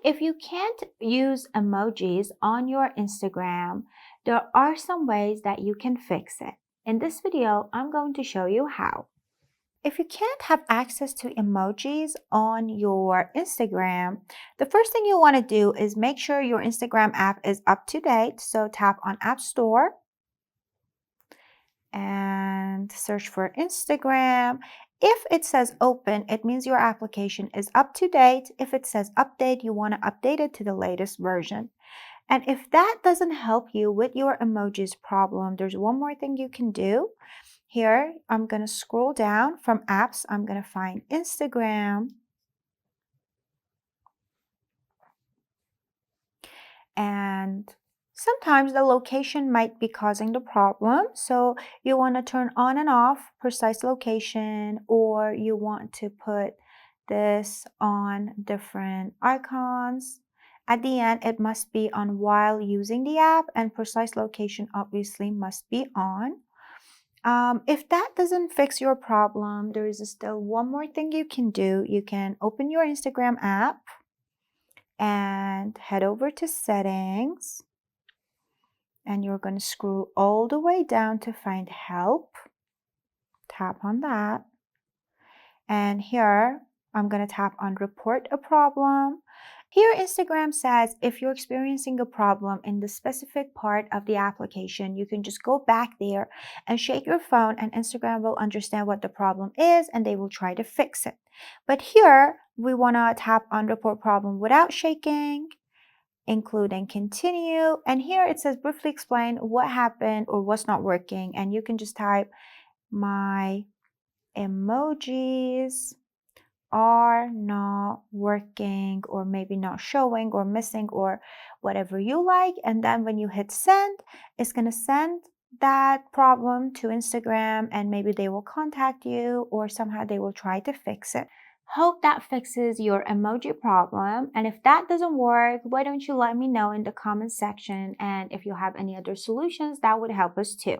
If you can't use emojis on your Instagram, there are some ways that you can fix it. In this video, I'm going to show you how. If you can't have access to emojis on your Instagram, the first thing you want to do is make sure your Instagram app is up to date. So tap on App Store and search for Instagram. If it says open, it means your application is up to date. If it says update, you want to update it to the latest version. And if that doesn't help you with your emojis problem, there's one more thing you can do. Here, I'm going to scroll down from apps. I'm going to find Instagram. And sometimes the location might be causing the problem. So you want to turn on and off precise location, or you want to put this on different icons. At the end, it must be on while using the app, and precise location obviously must be on. If that doesn't fix your problem, there is still one more thing you can do. You can open your Instagram app and head over to settings, and you're going to scroll all the way down to find help. Tap on that, and here I'm going to tap on report a problem. Here Instagram says if you're experiencing a problem in the specific part of the application, you can just go back there and shake your phone, and Instagram will understand what the problem is and they will try to fix it. But here we want to tap on report problem without shaking, including continue, and here it says briefly explain what happened or what's not working, and you can just type my emojis are not working, or maybe not showing, or missing, or whatever you like. And then when you hit send, it's going to send that problem to Instagram, and maybe they will contact you, or somehow they will try to fix it. Hope that fixes your emoji problem. And if that doesn't work, why don't you let me know in the comment section? And if you have any other solutions, that would help us too.